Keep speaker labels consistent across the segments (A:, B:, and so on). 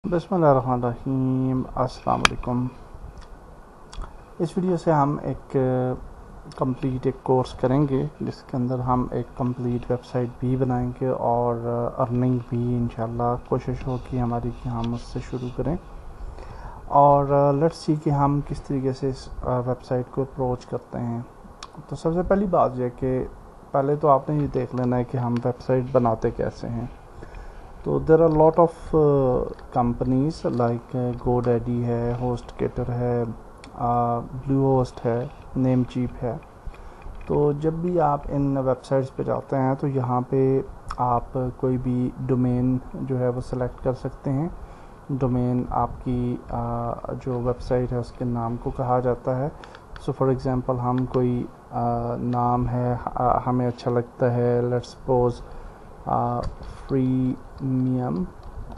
A: बिस्मिल्लाहिर्रहमानिर्रहीम। अस्सलाम वालेकुम। इस वीडियो से हम एक कोर्स करेंगे जिसके अंदर हम एक कंप्लीट वेबसाइट भी बनाएंगे और अर्निंग भी इंशाल्लाह कोशिश होगी हमारी कि हम उससे शुरू करें। और लेट्स सी कि हम किस तरीके से इस वेबसाइट को अप्रोच करते हैं। तो सबसे पहली बात यह कि पहले तो आपने ये देख लेना है कि हम वेबसाइट बनाते कैसे हैं। तो there are lot of companies like GoDaddy है, HostGator है, Bluehost है, Namecheap है। तो जब भी आप इन वेबसाइट्स पे जाते हैं तो यहाँ पे आप कोई भी डोमेन जो है वो सिलेक्ट कर सकते हैं। डोमेन आपकी जो वेबसाइट है उसके नाम को कहा जाता है। सो फॉर एग्ज़ाम्पल हम कोई नाम है हमें अच्छा लगता है, लेट्स सपोज फ्रीमियम।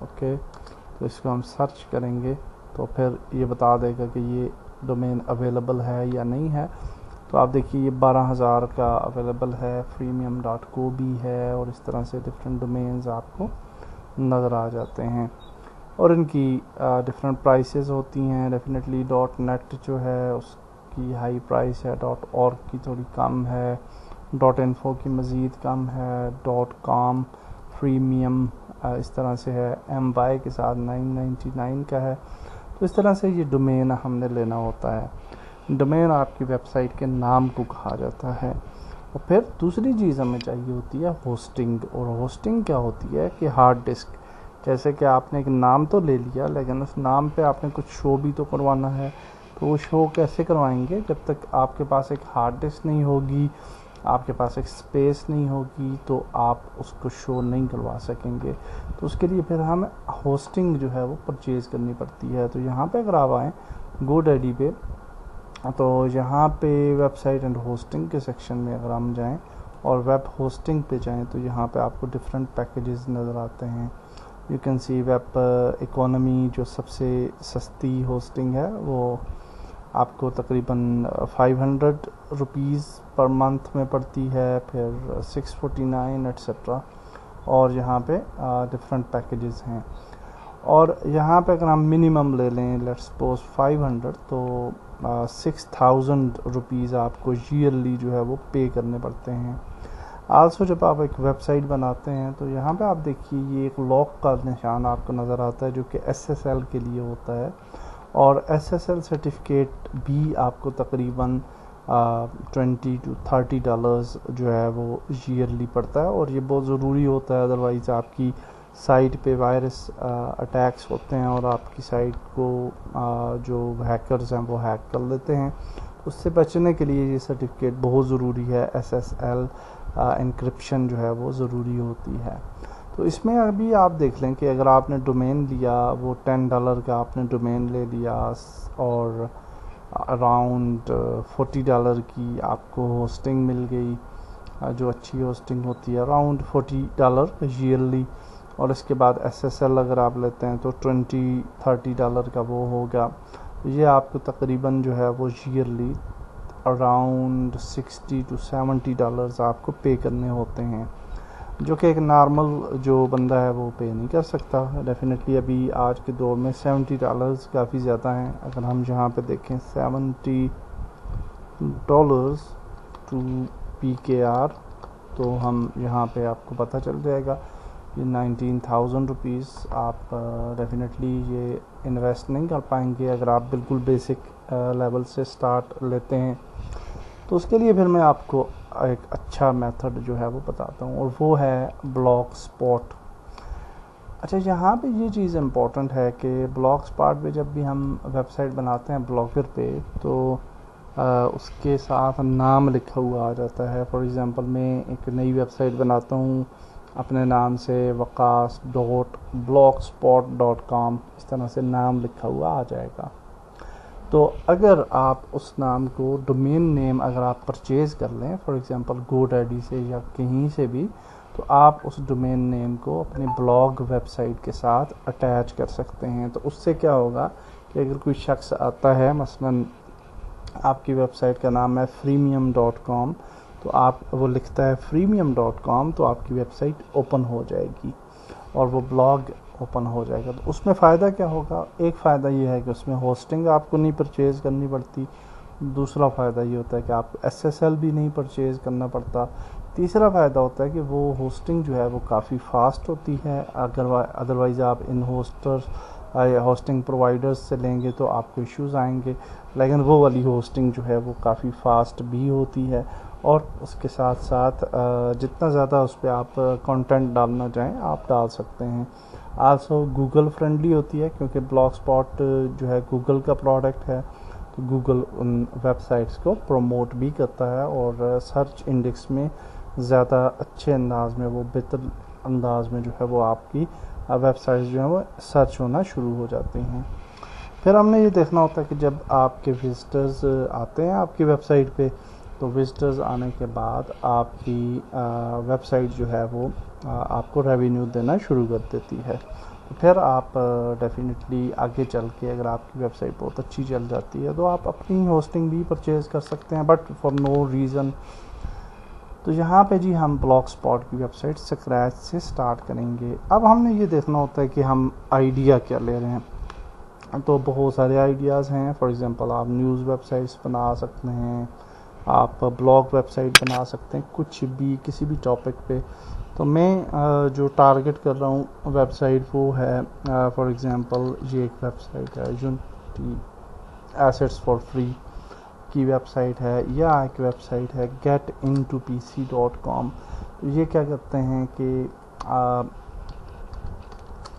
A: ओके, तो इसको हम सर्च करेंगे तो फिर ये बता देगा कि ये डोमेन अवेलेबल है या नहीं है। तो आप देखिए ये 12,000 का अवेलेबल है, freemium.co भी है और इस तरह से डिफरेंट डोमेन्स आपको नज़र आ जाते हैं और इनकी डिफरेंट प्राइसेस होती हैं। डेफिनेटली .net जो है उसकी हाई प्राइस है, .org की थोड़ी कम है, .info की मज़ीद कम है, .com प्रीमियम इस तरह से है, MY के साथ 999 का है। तो इस तरह से ये डोमेन हमने लेना होता है। डोमेन आपकी वेबसाइट के नाम को कहा जाता है। और फिर दूसरी चीज़ हमें चाहिए होती है होस्टिंग। और होस्टिंग क्या होती है कि हार्ड डिस्क। जैसे कि आपने एक नाम तो ले लिया लेकिन उस नाम पे आपने कुछ शो भी तो करवाना है। तो वो शो कैसे करवाएंगे जब तक आपके पास एक हार्ड डिस्क नहीं होगी, आपके पास एक स्पेस नहीं होगी, तो आप उसको शो नहीं करवा सकेंगे। तो उसके लिए फिर हमें होस्टिंग जो है वो परचेज़ करनी पड़ती है। तो यहाँ पे अगर आप आएँ GoDaddy पे, तो यहाँ पे वेबसाइट एंड होस्टिंग के सेक्शन में अगर हम जाएं और वेब होस्टिंग पे जाएं तो यहाँ पे आपको डिफरेंट पैकेजेस नज़र आते हैं। You can see web economy जो सबसे सस्ती होस्टिंग है वो आपको तकरीबन 500 रुपीज़ पर मंथ में पड़ती है, फिर 649 एट्सेट्रा। और यहाँ पे डिफरेंट पैकेजेस हैं। और यहाँ पे अगर हम मिनिमम ले लें, लेट्स सपोज 500, तो 6000 रुपीज़ आपको ईयरली जो है वो पे करने पड़ते हैं। आल्सो जब आप एक वेबसाइट बनाते हैं तो यहाँ पे आप देखिए ये एक लॉक का निशान आपको नज़र आता है जो कि SSL के लिए होता है। और SSL सर्टिफिकेट भी आपको तकरीबन $20 to $30 जो है वो ईयरली पड़ता है। और ये बहुत ज़रूरी होता है, अदरवाइज़ आपकी साइट पे वायरस अटैक्स होते हैं और आपकी साइट को जो हैकर्स हैं वो हैक कर लेते हैं। उससे बचने के लिए ये सर्टिफिकेट बहुत ज़रूरी है। SSL इंक्रिप्शन जो है वो ज़रूरी होती है। तो इसमें अभी आप देख लें कि अगर आपने डोमेन लिया, वो $10 का आपने डोमेन ले लिया और अराउंड $40 की आपको होस्टिंग मिल गई, जो अच्छी होस्टिंग होती है अराउंड $40 ईयरली। और इसके बाद SSL अगर आप लेते हैं तो $20-30 का वो होगा। तो ये आपको तकरीबन जो है वो ईयरली अराउंड $60 to $70 आपको पे करने होते हैं, जो कि एक नॉर्मल जो बंदा है वो पे नहीं कर सकता। डेफिनेटली अभी आज के दौर में $70 काफ़ी ज़्यादा हैं। अगर हम यहाँ पे देखें $70 टू PKR, तो हम यहाँ पे आपको पता चल जाएगा ये 19,000 रुपीज़ आप डेफिनेटली ये इन्वेस्ट नहीं कर पाएंगे अगर आप बिल्कुल बेसिक लेवल से स्टार्ट लेते हैं। तो उसके लिए फिर मैं आपको एक अच्छा मेथड जो है वो बताता हूँ और वो है ब्लॉगस्पॉट। अच्छा, यहाँ पे ये चीज़ इम्पॉर्टेंट है कि ब्लॉगस्पॉट पे जब भी हम वेबसाइट बनाते हैं ब्लॉगर पे, तो उसके साथ नाम लिखा हुआ आ जाता है। फॉर एग्ज़ाम्पल मैं एक नई वेबसाइट बनाता हूँ अपने नाम से, waqas.blogspot.com, इस तरह से नाम लिखा हुआ आ जाएगा। तो अगर आप उस नाम को डोमेन नेम अगर आप परचेज़ कर लें फॉर एग्ज़ाम्पल GoDaddy से या कहीं से भी, तो आप उस डोमेन नेम को अपने ब्लॉग वेबसाइट के साथ अटैच कर सकते हैं। तो उससे क्या होगा कि अगर कोई शख्स आता है, मसलन आपकी वेबसाइट का नाम है freemium.com, तो आप वो लिखता है freemium.com, तो आपकी वेबसाइट ओपन हो जाएगी और वो ब्लॉग ओपन हो जाएगा। तो उसमें फ़ायदा क्या होगा, एक फ़ायदा ये है कि उसमें होस्टिंग आपको नहीं परचेज़ करनी पड़ती, दूसरा फ़ायदा ये होता है कि आपको SSL भी नहीं परचेज़ करना पड़ता, तीसरा फ़ायदा होता है कि वो होस्टिंग जो है वो काफ़ी फ़ास्ट होती है। अगर अदरवाइज़ आप इन होस्टिंग प्रोवाइडर्स से लेंगे तो आपको इश्यूज़ आएंगे, लेकिन वो वाली होस्टिंग जो है वो काफ़ी फ़ास्ट भी होती है। और उसके साथ साथ जितना ज़्यादा उस पर आप कंटेंट डालना चाहें आप डाल सकते हैं। आल्सो गूगल फ्रेंडली होती है, क्योंकि ब्लॉगस्पॉट जो है गूगल का प्रोडक्ट है, तो गूगल उन वेबसाइट्स को प्रमोट भी करता है और सर्च इंडेक्स में ज़्यादा अच्छे अंदाज में, वो बेहतर अंदाज में जो है वो आपकी वेबसाइट्स जो है वो सर्च होना शुरू हो जाती हैं। फिर हमने ये देखना होता है कि जब आपके विजिटर्स आते हैं आपकी वेबसाइट पे, तो विजिटर्स आने के बाद आपकी वेबसाइट जो है वो आपको रेवेन्यू देना शुरू कर देती है। तो फिर आप डेफिनेटली आगे चल के अगर आपकी वेबसाइट बहुत अच्छी चल जाती है तो आप अपनी होस्टिंग भी परचेज़ कर सकते हैं, बट फॉर नो रीज़न। तो यहाँ पे जी हम ब्लॉगस्पॉट की वेबसाइट स्क्रैच से स्टार्ट करेंगे। अब हमने ये देखना होता है कि हम आइडिया क्या ले रहे हैं। तो बहुत सारे आइडियाज़ हैं। फॉर एग्जांपल आप न्यूज़ वेबसाइट्स बना सकते हैं, आप ब्लॉग वेबसाइट बना सकते हैं, कुछ भी किसी भी टॉपिक पे। तो मैं जो टारगेट कर रहा हूँ वेबसाइट वो है फॉर एग्जांपल ये एक वेबसाइट है यूनिटी एसेट्स फॉर फ्री की वेबसाइट है, या एक वेबसाइट है getintopc.com। तो ये क्या करते हैं कि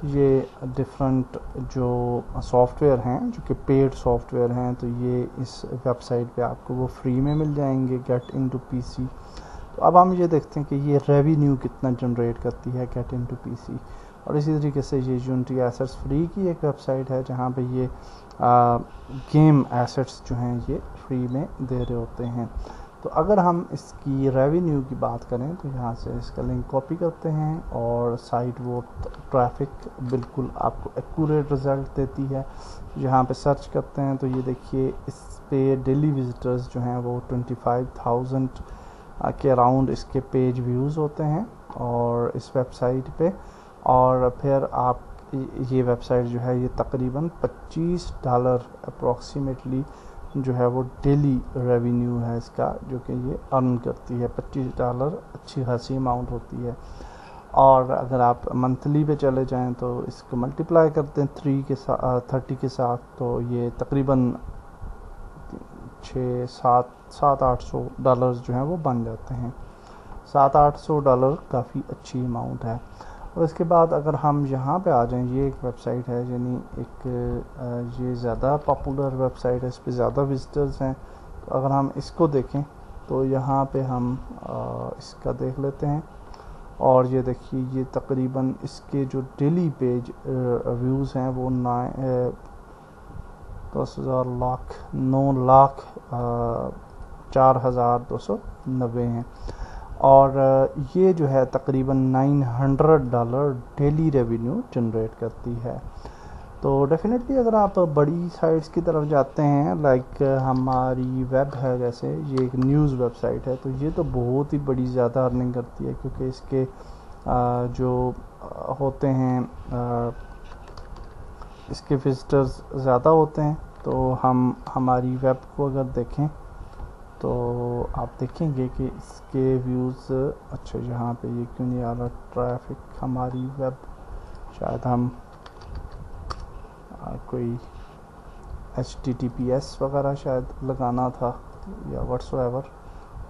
A: ये डिफरेंट जो सॉफ्टवेयर हैं जो कि पेड सॉफ्टवेयर हैं, तो ये इस वेबसाइट पे आपको वो फ्री में मिल जाएंगे, getintopc। तो अब हम ये देखते हैं कि ये रेवेन्यू कितना जनरेट करती है getintopc। और इसी तरीके से ये यूनिटी एसेट्स फ्री की एक वेबसाइट है जहाँ पे ये गेम एसेट्स जो हैं ये फ्री में दे रहे होते हैं। तो अगर हम इसकी रेवेन्यू की बात करें तो यहाँ से इसका लिंक कॉपी करते हैं और साइट वो ट्रैफिक बिल्कुल आपको एक्यूरेट रिज़ल्ट देती है। यहाँ पे सर्च करते हैं तो ये देखिए इस पे डेली विजिटर्स जो हैं वो 25,000 के अराउंड इसके पेज व्यूज़ होते हैं और इस वेबसाइट पे। और फिर आप ये वेबसाइट जो है ये तकरीबन $25 अप्रॉक्सीमेटली जो है वो डेली रेवेन्यू है इसका, जो कि ये अर्न करती है। $25 अच्छी खासी अमाउंट होती है। और अगर आप मंथली पे चले जाएं तो इसको मल्टीप्लाई करते हैं 30 के साथ, तो ये तकरीबन $700-800 जो हैं वो बन जाते हैं। $700-800 काफ़ी अच्छी अमाउंट है। और इसके बाद अगर हम यहाँ पे आ जाएं, ये एक वेबसाइट है, यानी एक ये ज़्यादा पॉपुलर वेबसाइट है, इस पे ज़्यादा विजिटर्स हैं। तो अगर हम इसको देखें तो यहाँ पे हम इसका देख लेते हैं और ये देखिए ये तकरीबन इसके जो डेली पेज व्यूज़ हैं वो 9,4,290 हैं। और ये जो है तकरीबन $900 डेली रेवेन्यू जनरेट करती है। तो डेफिनेटली अगर आप बड़ी साइट्स की तरफ जाते हैं, लाइक हमारी वेब है, जैसे ये एक न्यूज़ वेबसाइट है, तो ये तो बहुत ही बड़ी ज़्यादा अर्निंग करती है, क्योंकि इसके जो होते हैं इसके विजिटर्स ज़्यादा होते हैं। तो हम हमारी वेब को अगर देखें तो आप देखेंगे कि इसके व्यूज़, अच्छा यहाँ पे ये क्यों नहीं आ रहा ट्रैफिक हमारी वेब, शायद हम कोई HTTPS वगैरह शायद लगाना था या व्हाट्सएवर,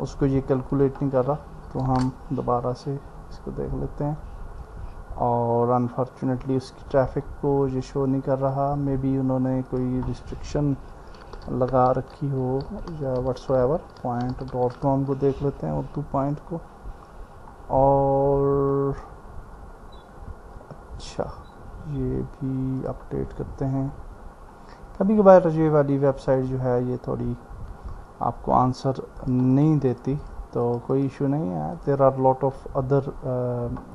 A: उसको ये कैलकुलेट नहीं कर रहा। तो हम दोबारा से इसको देख लेते हैं और अनफॉर्चुनेटली उसकी ट्रैफिक को ये शो नहीं कर रहा। मे बी उन्होंने कोई रिस्ट्रिक्शन लगा रखी हो या व्हाट्सएवर। point.com को देख लेते हैं, उर्दू पॉइंट को। और अच्छा ये भी अपडेट करते हैं। कभी कभार ये वाली वेबसाइट जो है ये थोड़ी आपको आंसर नहीं देती, तो कोई इशू नहीं है। There are lot of other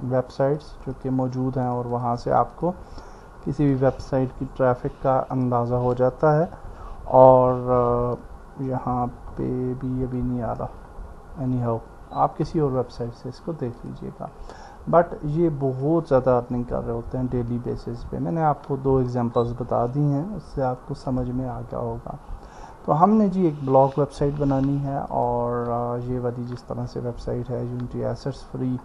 A: websites जो कि मौजूद हैं और वहाँ से आपको किसी भी वेबसाइट की ट्रैफिक का अंदाज़ा हो जाता है। और यहाँ पे भी अभी नहीं आ रहा। एनी हाउ आप किसी और वेबसाइट से इसको देख लीजिएगा। बट ये बहुत ज़्यादा अर्निंग कर रहे होते हैं डेली बेसिस पे। मैंने आपको 2 एग्जांपल्स बता दी हैं, उससे आपको समझ में आ गया होगा। तो हमने जी एक ब्लॉग वेबसाइट बनानी है, और ये वाली जिस तरह से वेबसाइट है यूनिटी एसेट्स फ्री,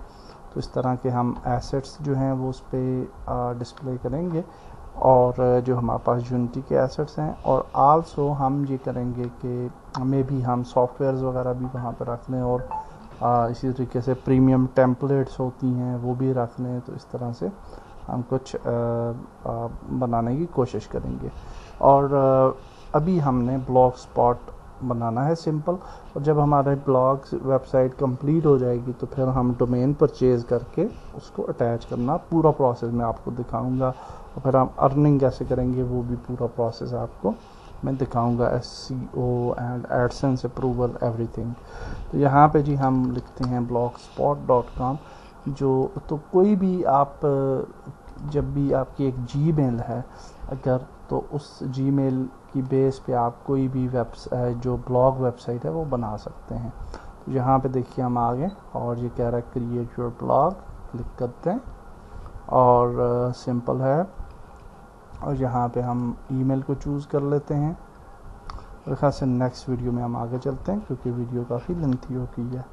A: तो इस तरह के हम एसेट्स जो हैं वो उस पर डिस्प्ले करेंगे, और जो हमारे पास यूनिटी के एसेट्स हैं, और आल्सो हम ये करेंगे कि मे भी हम सॉफ्टवेयर्स वगैरह भी वहाँ पर रख लें, और इसी तरीके से प्रीमियम टेम्पलेट्स होती हैं वो भी रख लें। तो इस तरह से हम कुछ बनाने की कोशिश करेंगे। और अभी हमने ब्लॉग स्पॉट बनाना है सिंपल, और जब हमारे ब्लॉग वेबसाइट कंप्लीट हो जाएगी तो फिर हम डोमेन परचेज करके उसको अटैच करना पूरा प्रोसेस मैं आपको दिखाऊंगा, और फिर हम अर्निंग कैसे करेंगे वो भी पूरा प्रोसेस आपको मैं दिखाऊंगा, SEO and AdSense approval everything. तो यहाँ पे जी हम लिखते हैं blogspot.com। जो तो कोई भी आप जब भी आपकी एक जीमेल है अगर, तो उस जीमेल की बेस पे आप कोई भी जो ब्लॉग वेबसाइट है वो बना सकते हैं। तो यहाँ पे देखिए हम आ गए, और ये कह रहा है क्रिएट योर ब्लॉग, क्लिक करते हैं, और सिंपल है। और यहाँ पे हम ईमेल को चूज़ कर लेते हैं। और ख़ास से नेक्स्ट वीडियो में हम आगे चलते हैं क्योंकि वीडियो काफ़ी लेंथी हो गई है।